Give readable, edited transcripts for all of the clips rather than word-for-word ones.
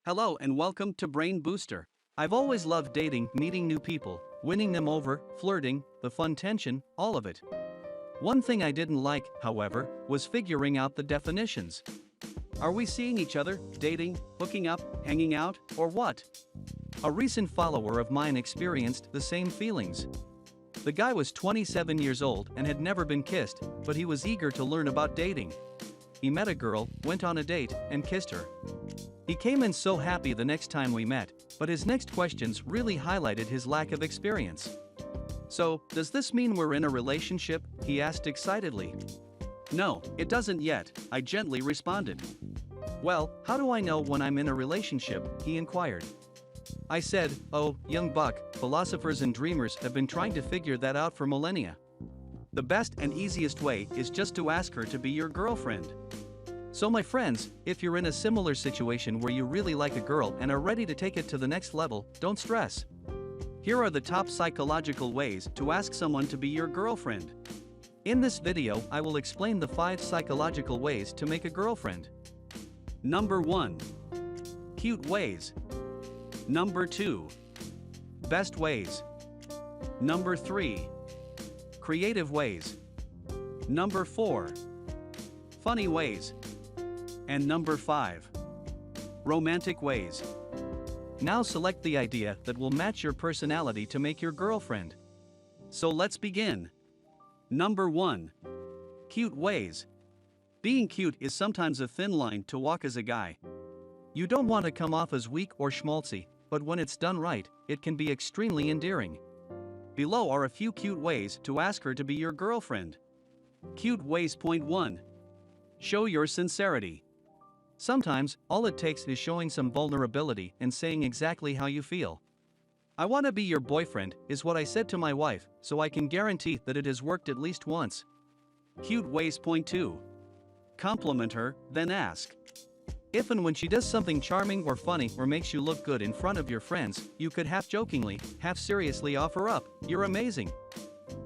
Hello and welcome to Brain Booster. I've always loved dating, meeting new people, winning them over, flirting, the fun tension, all of it. One thing I didn't like, however, was figuring out the definitions. Are we seeing each other, dating, hooking up, hanging out, or what? A recent follower of mine experienced the same feelings. The guy was 27 years old and had never been kissed, but he was eager to learn about dating. He met a girl, went on a date, and kissed her. He came in so happy the next time we met, but his next questions really highlighted his lack of experience. "So, does this mean we're in a relationship?" he asked excitedly. "No, it doesn't yet," I gently responded. "Well, how do I know when I'm in a relationship?" he inquired. I said, "Oh, young buck, philosophers and dreamers have been trying to figure that out for millennia. The best and easiest way is just to ask her to be your girlfriend." So my friends, if you're in a similar situation where you really like a girl and are ready to take it to the next level, don't stress. Here are the top psychological ways to ask someone to be your girlfriend. In this video, I will explain the 5 psychological ways to make a girlfriend. Number 1. Cute ways. Number 2. Best ways. Number 3. Creative ways. Number 4. Funny ways. And number 5. Romantic ways. Now select the idea that will match your personality to make your girlfriend. So let's begin. Number 1. Cute ways. Being cute is sometimes a thin line to walk as a guy. You don't want to come off as weak or schmaltzy, but when it's done right, it can be extremely endearing. Below are a few cute ways to ask her to be your girlfriend. Cute ways. Point 1. Show your sincerity. Sometimes, all it takes is showing some vulnerability and saying exactly how you feel. "I want to be your boyfriend," is what I said to my wife, so I can guarantee that it has worked at least once. Cute ways. Point 2. Compliment her, then ask. If and when she does something charming or funny or makes you look good in front of your friends, you could half jokingly, half seriously offer up, "You're amazing.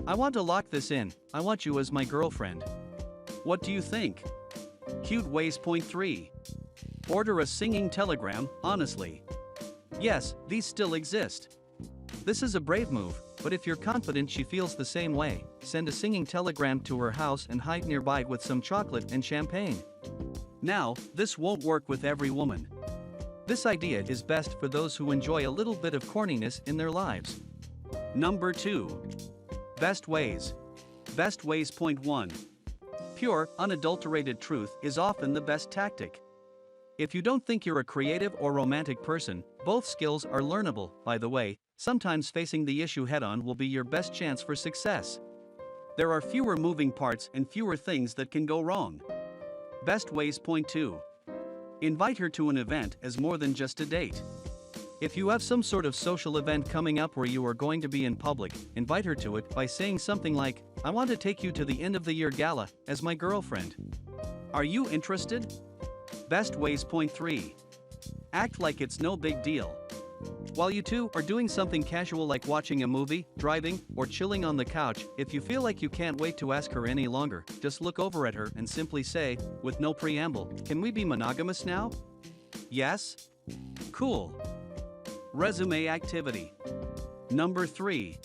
I want to lock this in, I want you as my girlfriend. What do you think?" Cute ways. Point 3. Order a singing telegram, honestly. Yes, these still exist. This is a brave move, but if you're confident she feels the same way, send a singing telegram to her house and hide nearby with some chocolate and champagne. Now, this won't work with every woman. This idea is best for those who enjoy a little bit of corniness in their lives. Number 2. Best ways. Best ways. Point 1. Pure, unadulterated truth is often the best tactic. If you don't think you're a creative or romantic person, both skills are learnable. By the way, sometimes facing the issue head-on will be your best chance for success. There are fewer moving parts and fewer things that can go wrong. Best ways. Point 2. Invite her to an event as more than just a date. If you have some sort of social event coming up where you are going to be in public, invite her to it by saying something like, "I want to take you to the end of the year gala as my girlfriend. Are you interested?" Best ways. Point 3. Act like it's no big deal. While you two are doing something casual like watching a movie, driving, or chilling on the couch, if you feel like you can't wait to ask her any longer, just look over at her and simply say, with no preamble, "Can we be monogamous now?" Yes? Cool. Resume activity. Number 3.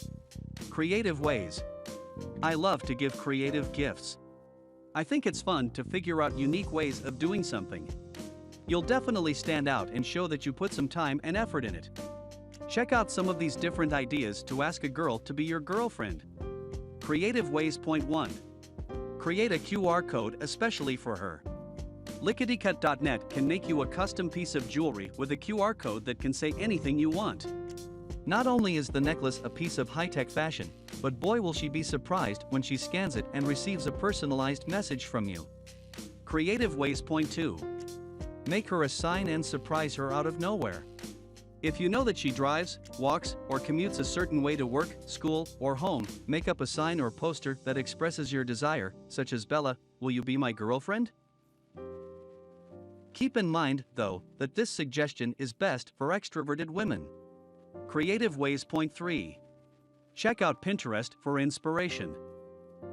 Creative ways. I love to give creative gifts. I think it's fun to figure out unique ways of doing something. You'll definitely stand out and show that you put some time and effort in it. Check out some of these different ideas to ask a girl to be your girlfriend. Creative ways. Point 1. Create a QR code especially for her. Lickitycut.net can make you a custom piece of jewelry with a QR code that can say anything you want. Not only is the necklace a piece of high-tech fashion, but boy will she be surprised when she scans it and receives a personalized message from you. Creative ways. Point 2. Make her a sign and surprise her out of nowhere. If you know that she drives, walks, or commutes a certain way to work, school, or home, make up a sign or poster that expresses your desire, such as, "Bella, will you be my girlfriend?" Keep in mind, though, that this suggestion is best for extroverted women. Creative ways. Point 3. Check out Pinterest for inspiration.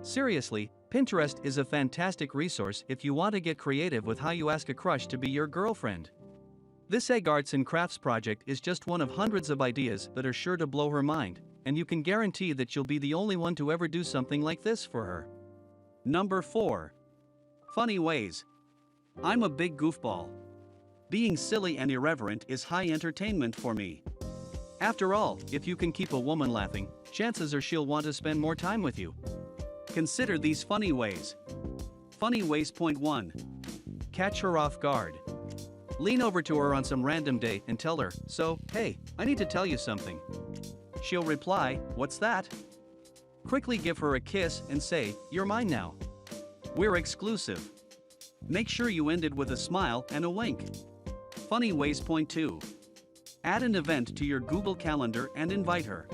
Seriously, Pinterest is a fantastic resource if you want to get creative with how you ask a crush to be your girlfriend. This egg arts and crafts project is just one of hundreds of ideas that are sure to blow her mind, and you can guarantee that you'll be the only one to ever do something like this for her. Number 4. Funny ways. I'm a big goofball. Being silly and irreverent is high entertainment for me. After all, if you can keep a woman laughing, chances are she'll want to spend more time with you. Consider these funny ways. Funny ways. Point 1. Catch her off guard. Lean over to her on some random day and tell her, "So, hey, I need to tell you something." She'll reply, "What's that?" Quickly give her a kiss and say, "You're mine now. We're exclusive." Make sure you end it with a smile and a wink. Funny ways. Point 2. Add an event to your Google Calendar and invite her.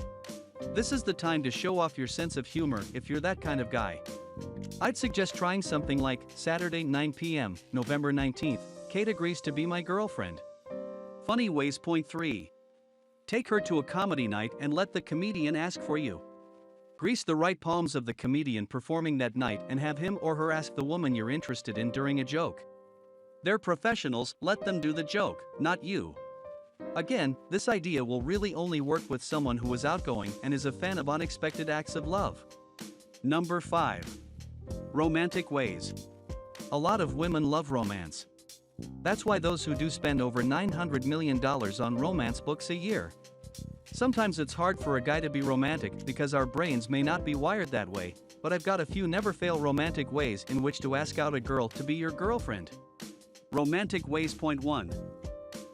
This is the time to show off your sense of humor if you're that kind of guy. I'd suggest trying something like Saturday 9 p.m., November 19th, Kate agrees to be my girlfriend. Funny ways. Point 3. Take her to a comedy night and let the comedian ask for you. Grease the right palms of the comedian performing that night and have him or her ask the woman you're interested in during a joke. They're professionals, let them do the joke, not you. Again, this idea will really only work with someone who is outgoing and is a fan of unexpected acts of love. Number 5. Romantic ways. A lot of women love romance. That's why those who do spend over $900 million on romance books a year. Sometimes it's hard for a guy to be romantic because our brains may not be wired that way, but I've got a few never-fail romantic ways in which to ask out a girl to be your girlfriend. Romantic ways. Point 1.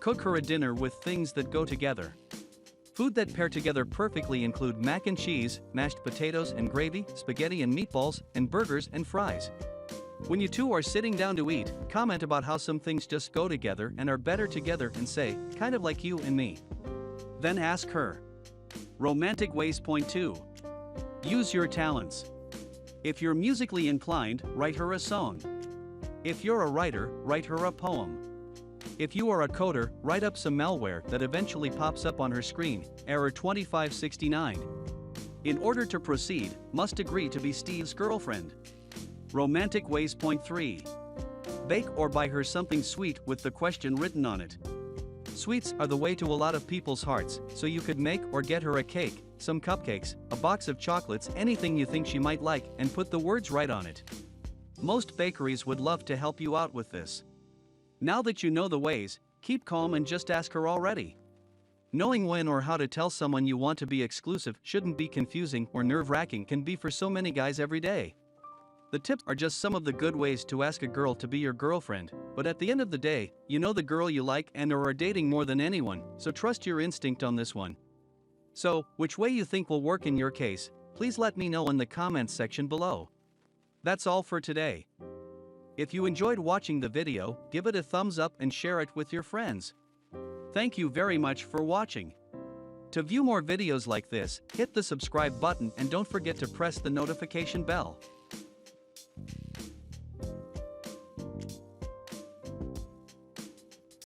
Cook her a dinner with things that go together. Food that pair together perfectly include mac and cheese, mashed potatoes and gravy, spaghetti and meatballs, and burgers and fries. When you two are sitting down to eat, comment about how some things just go together and are better together and say, "Kind of like you and me." Then ask her. Romantic ways. Point 2. Use your talents. If you're musically inclined, write her a song. If you're a writer, write her a poem. If you are a coder, write up some malware that eventually pops up on her screen, error 2569. In order to proceed, must agree to be Steve's girlfriend. Romantic ways. Point 3. Bake or buy her something sweet with the question written on it. Sweets are the way to a lot of people's hearts, so you could make or get her a cake, some cupcakes, a box of chocolates, anything you think she might like, and put the words right on it. Most bakeries would love to help you out with this. Now that you know the ways, keep calm and just ask her already. Knowing when or how to tell someone you want to be exclusive shouldn't be confusing or nerve-wracking can be for so many guys every day. The tips are just some of the good ways to ask a girl to be your girlfriend, but at the end of the day, you know the girl you like and or are dating more than anyone, so trust your instinct on this one. So, which way you think will work in your case, please let me know in the comments section below. That's all for today. If you enjoyed watching the video, give it a thumbs up and share it with your friends. Thank you very much for watching. To view more videos like this, hit the subscribe button and don't forget to press the notification bell.